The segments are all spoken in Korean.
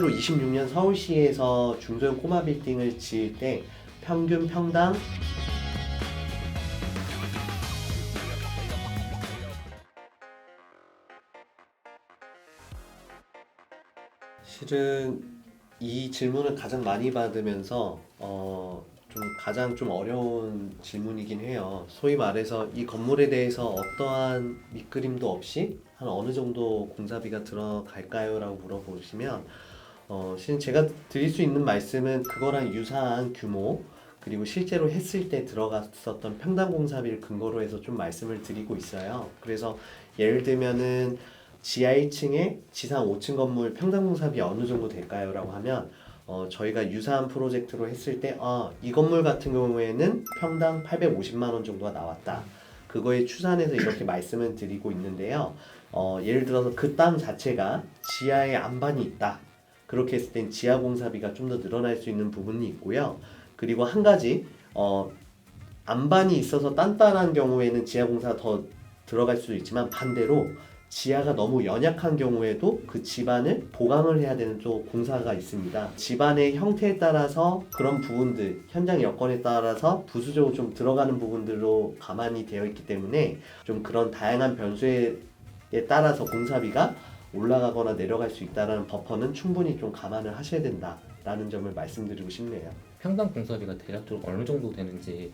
실제로 26년 서울시에서 중소형 꼬마 빌딩을 지을 때 평균 평당 실은 이 질문을 가장 많이 받으면서 가장 좀 어려운 질문이긴 해요. 소위 말해서 이 건물에 대해서 어떠한 밑그림도 없이 한 어느 정도 공사비가 들어갈까요? 라고 물어보시면 실은 제가 드릴 수 있는 말씀은 그거랑 유사한 규모 그리고 실제로 했을 때 들어갔었던 평당 공사비를 근거로 해서 좀 말씀을 드리고 있어요. 그래서 예를 들면은 지하 1층에 지상 5층 건물 평당 공사비 어느 정도 될까요? 라고 하면 저희가 유사한 프로젝트로 했을 때 이 건물 같은 경우에는 평당 850만 원 정도가 나왔다. 그거에 추산해서 이렇게 말씀을 드리고 있는데요. 예를 들어서 그 땅 자체가 지하에 안반이 있다. 그렇게 했을 땐 지하 공사비가 좀 더 늘어날 수 있는 부분이 있고요. 그리고 한 가지 안반이 있어서 단단한 경우에는 지하 공사가 더 들어갈 수도 있지만 반대로 지하가 너무 연약한 경우에도 그 집안을 보강을 해야 되는 또 공사가 있습니다. 집안의 형태에 따라서 그런 부분들, 현장 여건에 따라서 부수적으로 좀 들어가는 부분들로 가만히 되어 있기 때문에 좀 그런 다양한 변수에 따라서 공사비가 올라가거나 내려갈 수 있다는 버퍼는 충분히 좀 감안을 하셔야 된다라는 점을 말씀드리고 싶네요. 평당 공사비가 대략적으로 어느 정도 되는지.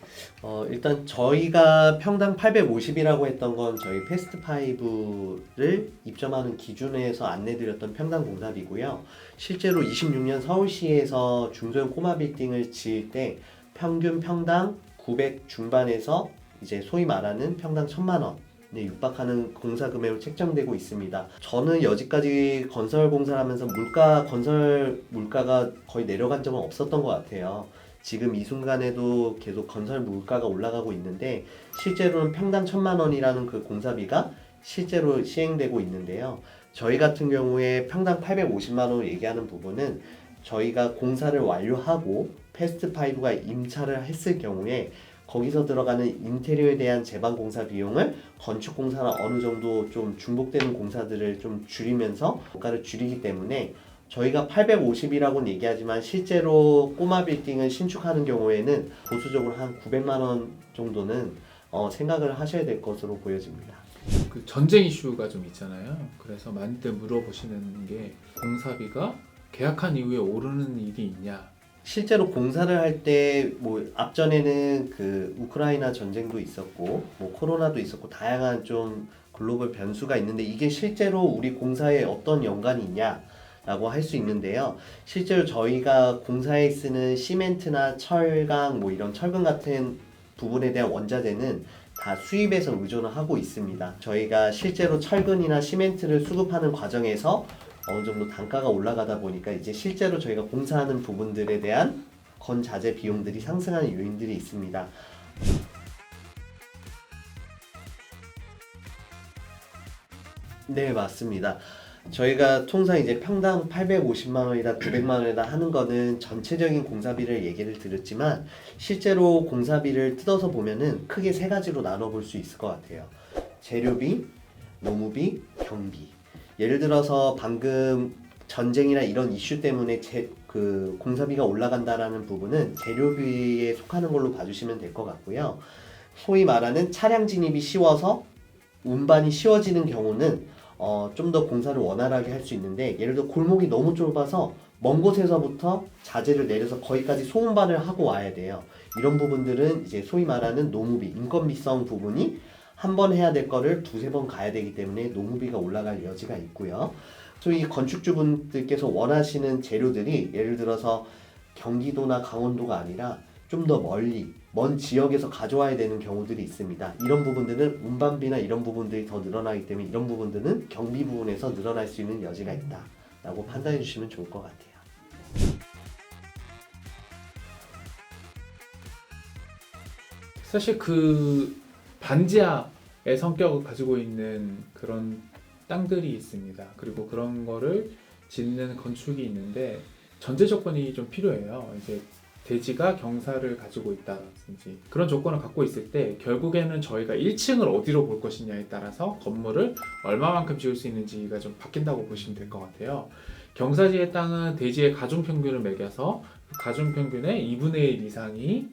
일단 저희가 평당 850이라고 했던 건 저희 패스트5를 입점하는 기준에서 안내드렸던 평당 공사비고요. 실제로 26년 서울시에서 중소형 꼬마 빌딩을 지을 때 평균 평당 900 중반에서 이제 소위 말하는 평당 1000만 원에 육박하는 공사 금액으로 책정되고 있습니다. 저는 여지까지 건설 공사를 하면서 건설 물가가 거의 내려간 적은 없었던 것 같아요. 지금 이 순간에도 계속 건설 물가가 올라가고 있는데 실제로는 평당 1000만 원이라는 그 공사비가 실제로 시행되고 있는데요. 저희 같은 경우에 평당 850만 원을 얘기하는 부분은 저희가 공사를 완료하고 패스트5가 임차를 했을 경우에 거기서 들어가는 인테리어에 대한 제반 공사 비용을 건축 공사나 어느 정도 좀 중복되는 공사들을 좀 줄이면서 원가를 줄이기 때문에 저희가 850이라고는 얘기하지만 실제로 꼬마 빌딩을 신축하는 경우에는 보수적으로 한 900만 원 정도는 생각을 하셔야 될 것으로 보여집니다. 그 전쟁 이슈가 좀 있잖아요. 그래서 많이들 물어보시는 게 공사비가 계약한 이후에 오르는 일이 있냐. 실제로 공사를 할 때 뭐 앞전에는 그 우크라이나 전쟁도 있었고 뭐 코로나도 있었고 다양한 좀 글로벌 변수가 있는데 이게 실제로 우리 공사에 어떤 연관이 있냐라고 할 수 있는데요. 실제로 저희가 공사에 쓰는 시멘트나 철강 뭐 이런 철근 같은 부분에 대한 원자재는 다 수입에서 의존을 하고 있습니다. 저희가 실제로 철근이나 시멘트를 수급하는 과정에서 어느 정도 단가가 올라가다 보니까 이제 실제로 저희가 공사하는 부분들에 대한 건자재 비용들이 상승하는 요인들이 있습니다. 네, 맞습니다. 저희가 통상 이제 평당 850만 원이다 900만 원이다 하는 거는 전체적인 공사비를 얘기를 드렸지만 실제로 공사비를 뜯어서 보면은 크게 세 가지로 나눠 볼 수 있을 것 같아요. 재료비, 노무비, 경비. 예를 들어서 방금 전쟁이나 이런 이슈 때문에 그 공사비가 올라간다라는 부분은 재료비에 속하는 걸로 봐주시면 될 것 같고요. 소위 말하는 차량 진입이 쉬워서 운반이 쉬워지는 경우는 좀 더 공사를 원활하게 할 수 있는데 예를 들어 골목이 너무 좁아서 먼 곳에서부터 자재를 내려서 거기까지 소운반을 하고 와야 돼요. 이런 부분들은 이제 소위 말하는 노무비, 인건비성 부분이 한 번 해야 될 거를 두세 번 가야 되기 때문에 노무비가 올라갈 여지가 있고요. 소위 건축주분들께서 원하시는 재료들이 예를 들어서 경기도나 강원도가 아니라 좀 더 멀리 먼 지역에서 가져와야 되는 경우들이 있습니다. 이런 부분들은 운반비나 이런 부분들이 더 늘어나기 때문에 이런 부분들은 경비 부분에서 늘어날 수 있는 여지가 있다 라고 판단해 주시면 좋을 것 같아요. 사실 그 반지하의 성격을 가지고 있는 그런 땅들이 있습니다. 그리고 그런 거를 짓는 건축이 있는데 전제 조건이 좀 필요해요. 이제 대지가 경사를 가지고 있다든지 그런 조건을 갖고 있을 때 결국에는 저희가 1층을 어디로 볼 것이냐에 따라서 건물을 얼마만큼 지을 수 있는지가 좀 바뀐다고 보시면 될 것 같아요. 경사지의 땅은 대지의 가중평균을 매겨서 그 가중평균의 2분의 1 이상이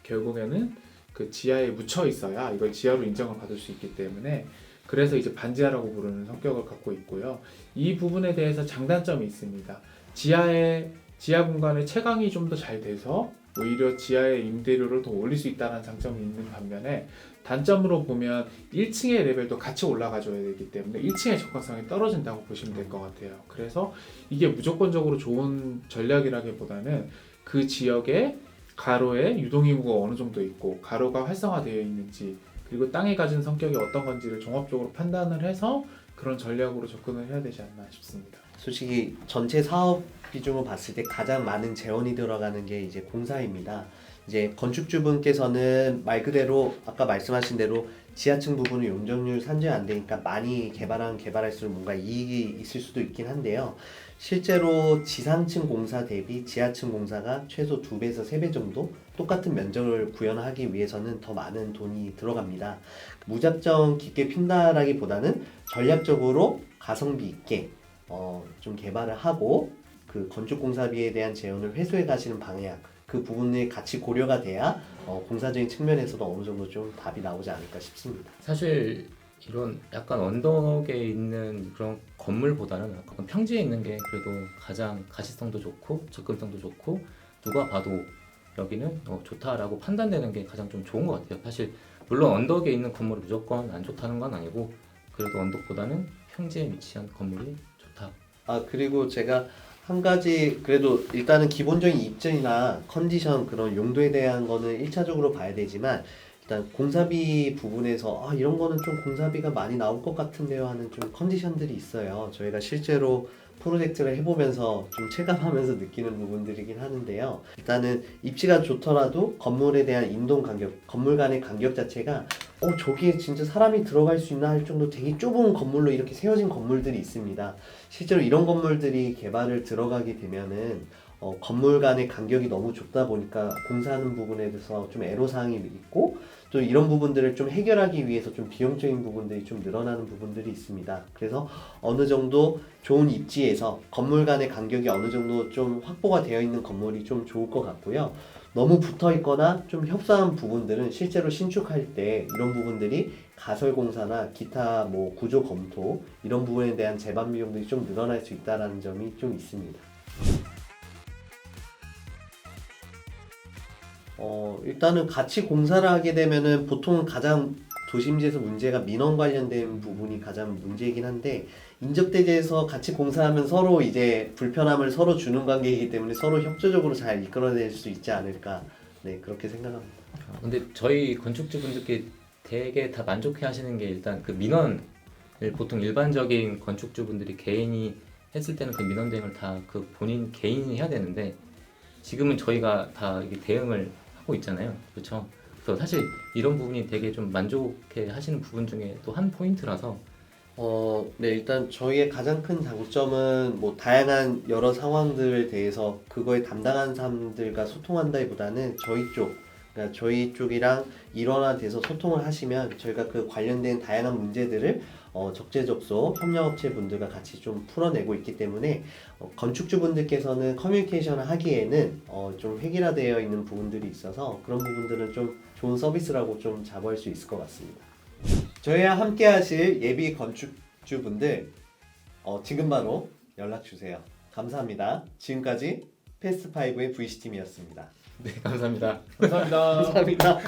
결국에는 그 지하에 묻혀 있어야 이걸 지하로 인정을 받을 수 있기 때문에 그래서 이제 반지하라고 부르는 성격을 갖고 있고요. 이 부분에 대해서 장단점이 있습니다. 지하 공간의 채광이 좀 더 잘 돼서 오히려 지하의 임대료를 더 올릴 수 있다는 장점이 있는 반면에 단점으로 보면 1층의 레벨도 같이 올라가줘야 되기 때문에 1층의 접근성이 떨어진다고 보시면 될 것 같아요. 그래서 이게 무조건적으로 좋은 전략이라기보다는 그 지역의 가로에 유동인구가 어느 정도 있고 가로가 활성화되어 있는지 그리고 땅이 가진 성격이 어떤 건지를 종합적으로 판단을 해서 그런 전략으로 접근을 해야 되지 않나 싶습니다. 솔직히 전체 사업 비중을 봤을 때 가장 많은 재원이 들어가는 게 이제 공사입니다. 이제 건축주분께서는 말 그대로 아까 말씀하신 대로 지하층 부분은 용적률 산정이 안 되니까 많이 개발할수록 뭔가 이익이 있을 수도 있긴 한데요. 실제로 지상층 공사 대비 지하층 공사가 최소 2배에서 3배 정도 똑같은 면적을 구현하기 위해서는 더 많은 돈이 들어갑니다. 무작정 깊게 핀다라기보다는 전략적으로 가성비 있게 좀 개발을 하고 그 건축공사비에 대한 재원을 회수해 가시는 방향 그 부분이 같이 고려가 돼야 공사적인 측면에서도 어느 정도 좀 답이 나오지 않을까 싶습니다. 사실 이런 약간 언덕에 있는 그런 건물보다는 약간 평지에 있는 게 그래도 가장 가시성도 좋고 접근성도 좋고 누가 봐도 여기는 좋다라고 판단되는 게 가장 좀 좋은 것 같아요. 사실 물론 언덕에 있는 건물이 무조건 안 좋다는 건 아니고 그래도 언덕보다는 평지에 위치한 건물이 좋다. 그리고 제가 한 가지 그래도 일단은 기본적인 입증이나 컨디션 그런 용도에 대한 거는 1차적으로 봐야 되지만 일단 공사비 부분에서 이런 거는 좀 공사비가 많이 나올 것 같은데요 하는 좀 컨디션들이 있어요. 저희가 실제로 프로젝트를 해보면서 좀 체감하면서 느끼는 부분들이긴 하는데요. 일단은 입지가 좋더라도 건물에 대한 인동 간격, 건물 간의 간격 자체가 저기에 진짜 사람이 들어갈 수 있나 할 정도 되게 좁은 건물로 이렇게 세워진 건물들이 있습니다. 실제로 이런 건물들이 개발을 들어가게 되면은 건물 간의 간격이 너무 좁다 보니까 공사하는 부분에 대해서 좀 애로사항이 있고 또 이런 부분들을 좀 해결하기 위해서 좀 비용적인 부분들이 좀 늘어나는 부분들이 있습니다. 그래서 어느 정도 좋은 입지에서 건물 간의 간격이 어느 정도 좀 확보가 되어 있는 건물이 좀 좋을 것 같고요. 너무 붙어 있거나 좀 협소한 부분들은 실제로 신축할 때 이런 부분들이 가설공사나 기타 뭐 구조 검토 이런 부분에 대한 재반 비용들이 좀 늘어날 수 있다는 점이 좀 있습니다. 일단은 같이 공사를 하게 되면은 보통 가장 도심지에서 문제가 민원 관련된 부분이 가장 문제이긴 한데 인접대지에서 같이 공사하면 서로 이제 불편함을 서로 주는 관계이기 때문에 서로 협조적으로 잘 이끌어낼 수 있지 않을까 그렇게 생각합니다. 근데 저희 건축주분들께 되게 다 만족해 하시는 게 일단 그 민원을 보통 일반적인 건축주분들이 개인이 했을 때는 그 민원 대응을 다 그 본인 개인이 해야 되는데 지금은 저희가 다 이게 대응을 하고 있잖아요. 그렇죠? 그래서 사실 이런 부분이 되게 좀 만족해 하시는 부분 중에 또 한 포인트라서 일단 저희의 가장 큰 장점은 뭐 다양한 여러 상황들에 대해서 그거에 담당한 사람들과 소통한다기보다는 그러니까 저희 쪽이랑 일원화돼서 소통을 하시면 저희가 그 관련된 다양한 문제들을 적재적소 협력업체 분들과 같이 좀 풀어내고 있기 때문에 건축주분들께서는 커뮤니케이션을 하기에는 좀 획일화되어 있는 부분들이 있어서 그런 부분들은 좀 좋은 서비스라고 좀 자부할 수 있을 것 같습니다. 저희와 함께 하실 예비 건축주분들 지금 바로 연락 주세요. 감사합니다. 지금까지 패스트5의 VC팀이었습니다. 네, 감사합니다. 감사합니다. 감사합니다.